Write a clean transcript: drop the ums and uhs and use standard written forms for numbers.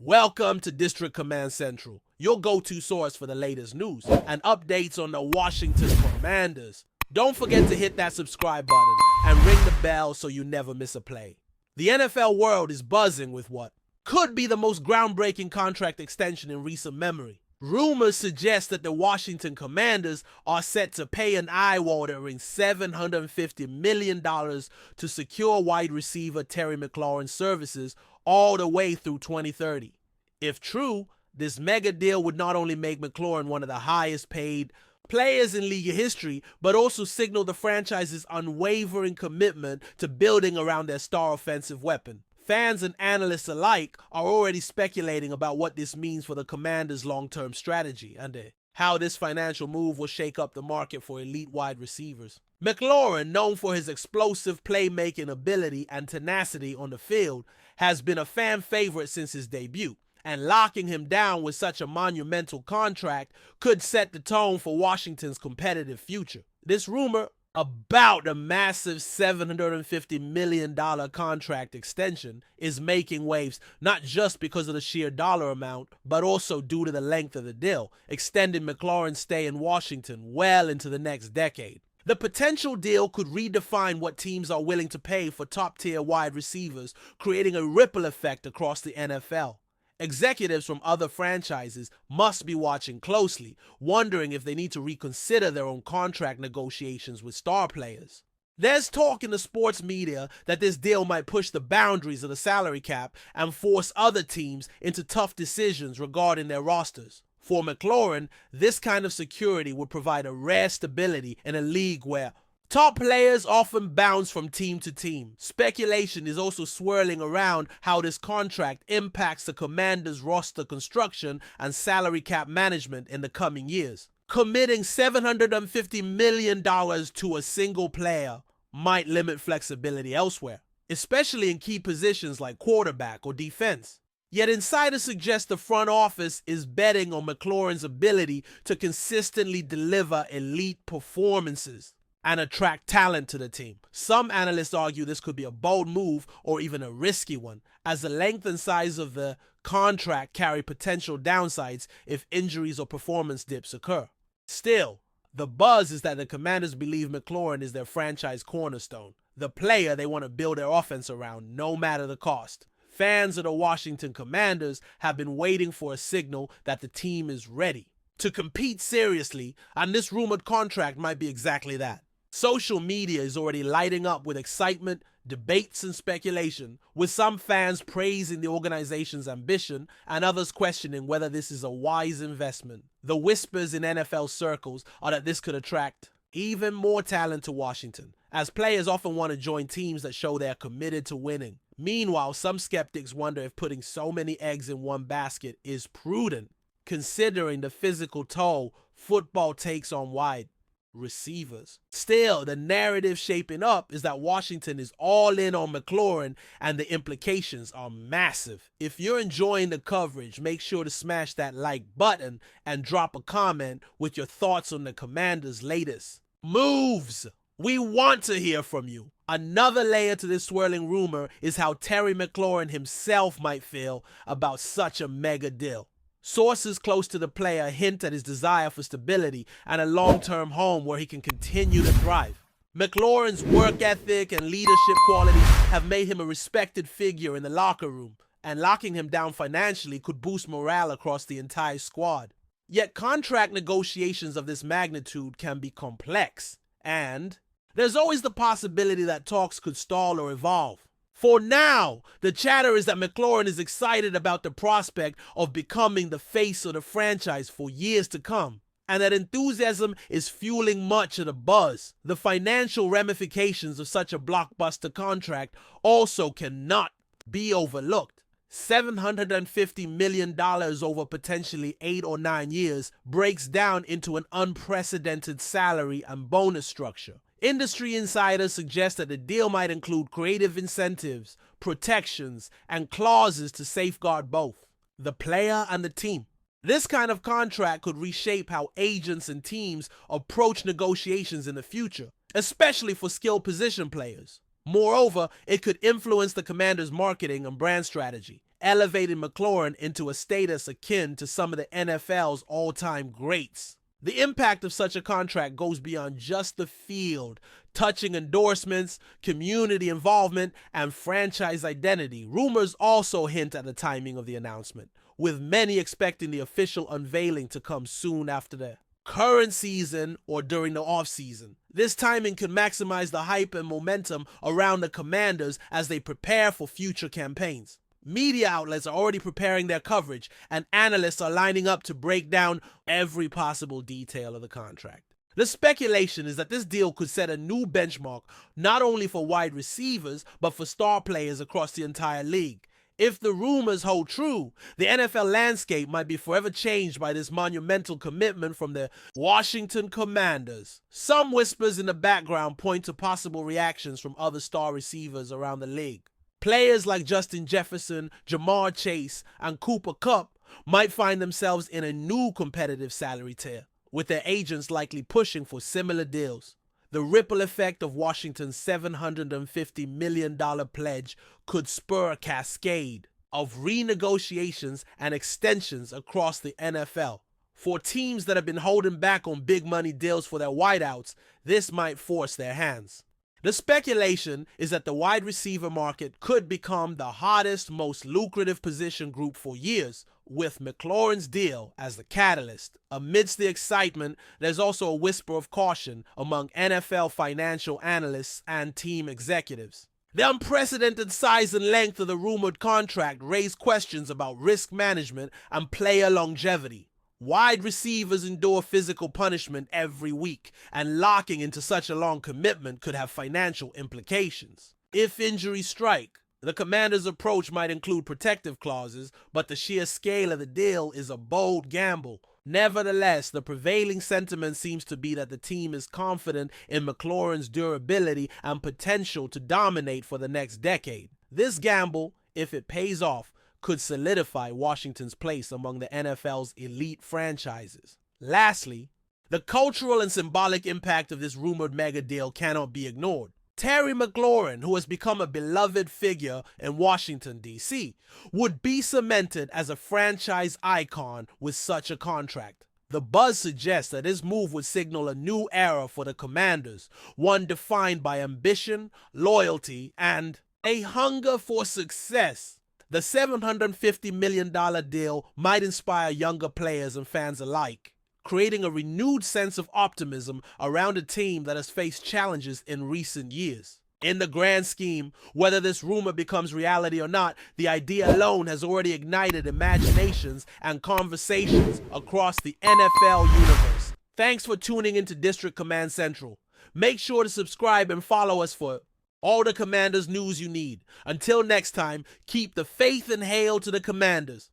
Welcome to District Command Central, your go-to source for the latest news and updates on the Washington Commanders. Don't forget to hit that subscribe button and ring the bell so you never miss a play. The NFL world is buzzing with what could be the most groundbreaking contract extension in recent memory. Rumors suggest that the Washington Commanders are set to pay an eye-watering $750 million to secure wide receiver Terry McLaurin's services all the way through 2030. If true, this mega deal would not only make McLaurin one of the highest paid players in league history, but also signal the franchise's unwavering commitment to building around their star offensive weapon. Fans and analysts alike are already speculating about what this means for the Commanders' long-term strategy and how this financial move will shake up the market for elite wide receivers. McLaurin, known for his explosive playmaking ability and tenacity on the field, has been a fan favorite since his debut, and locking him down with such a monumental contract could set the tone for Washington's competitive future. This rumor about the massive $750 million contract extension is making waves not just because of the sheer dollar amount, but also due to the length of the deal, extending McLaurin's stay in Washington well into the next decade. The potential deal could redefine what teams are willing to pay for top-tier wide receivers, creating a ripple effect across the NFL. Executives from other franchises must be watching closely, wondering if they need to reconsider their own contract negotiations with star players. There's talk in the sports media that this deal might push the boundaries of the salary cap and force other teams into tough decisions regarding their rosters. For McLaurin, this kind of security would provide a rare stability in a league where top players often bounce from team to team. Speculation is also swirling around how this contract impacts the Commanders' roster construction and salary cap management in the coming years. Committing $750 million to a single player might limit flexibility elsewhere, especially in key positions like quarterback or defense. Yet insiders suggest the front office is betting on McLaurin's ability to consistently deliver elite performances and attract talent to the team. Some analysts argue this could be a bold move or even a risky one, as the length and size of the contract carry potential downsides if injuries or performance dips occur. Still, the buzz is that the Commanders believe McLaurin is their franchise cornerstone, the player they want to build their offense around no matter the cost. Fans of the Washington Commanders have been waiting for a signal that the team is ready to compete seriously, and this rumored contract might be exactly that. Social media is already lighting up with excitement, debates, and speculation, with some fans praising the organization's ambition and others questioning whether this is a wise investment. The whispers in NFL circles are that this could attract even more talent to Washington, as players often want to join teams that show they are committed to winning. Meanwhile, some skeptics wonder if putting so many eggs in one basket is prudent, considering the physical toll football takes on wide receivers. Still, the narrative shaping up is that Washington is all in on McLaurin, and the implications are massive. If you're enjoying the coverage, make sure to smash that like button and drop a comment with your thoughts on the Commanders' latest moves. We want to hear from you. Another layer to this swirling rumor is how Terry McLaurin himself might feel about such a mega deal. Sources close to the player hint at his desire for stability and a long-term home where he can continue to thrive. McLaurin's work ethic and leadership qualities have made him a respected figure in the locker room, and locking him down financially could boost morale across the entire squad. Yet contract negotiations of this magnitude can be complex, and there's always the possibility that talks could stall or evolve. For now, the chatter is that McLaurin is excited about the prospect of becoming the face of the franchise for years to come, and that enthusiasm is fueling much of the buzz. The financial ramifications of such a blockbuster contract also cannot be overlooked. $750 million over potentially 8 or 9 years breaks down into an unprecedented salary and bonus structure. Industry insiders suggest that the deal might include creative incentives, protections, and clauses to safeguard both the player and the team. This kind of contract could reshape how agents and teams approach negotiations in the future, especially for skilled position players. Moreover, it could influence the Commanders' marketing and brand strategy, elevating McLAURIN into a status akin to some of the NFL's all-time greats. The impact of such a contract goes beyond just the field, touching endorsements, community involvement, and franchise identity. Rumors also hint at the timing of the announcement, with many expecting the official unveiling to come soon after the current season or during the offseason. This timing could maximize the hype and momentum around the Commanders as they prepare for future campaigns. Media outlets are already preparing their coverage, and analysts are lining up to break down every possible detail of the contract. The speculation is that this deal could set a new benchmark not only for wide receivers, but for star players across the entire league. If the rumors hold true, the NFL landscape might be forever changed by this monumental commitment from the Washington Commanders. Some whispers in the background point to possible reactions from other star receivers around the league. Players like Justin Jefferson, Jamar Chase, and Cooper Kupp might find themselves in a new competitive salary tier, with their agents likely pushing for similar deals. The ripple effect of Washington's $750 million pledge could spur a cascade of renegotiations and extensions across the NFL. For teams that have been holding back on big money deals for their wideouts, this might force their hands. The speculation is that the wide receiver market could become the hottest, most lucrative position group for years, with McLaurin's deal as the catalyst. Amidst the excitement, there's also a whisper of caution among NFL financial analysts and team executives. The unprecedented size and length of the rumored contract raise questions about risk management and player longevity. Wide receivers endure physical punishment every week, and locking into such a long commitment could have financial implications. If injuries strike, the Commanders' approach might include protective clauses, but the sheer scale of the deal is a bold gamble. Nevertheless, the prevailing sentiment seems to be that the team is confident in McLaurin's durability and potential to dominate for the next decade. This gamble, if it pays off, could solidify Washington's place among the NFL's elite franchises. Lastly, the cultural and symbolic impact of this rumored mega deal cannot be ignored. Terry McLaurin, who has become a beloved figure in Washington, D.C., would be cemented as a franchise icon with such a contract. The buzz suggests that this move would signal a new era for the Commanders, one defined by ambition, loyalty, and a hunger for success. The $750 million deal might inspire younger players and fans alike, creating a renewed sense of optimism around a team that has faced challenges in recent years. In the grand scheme, whether this rumor becomes reality or not, the idea alone has already ignited imaginations and conversations across the NFL universe. Thanks for tuning into District Command Central. Make sure to subscribe and follow us for all the Commanders news you need. Until next time, keep the faith and hail to the Commanders.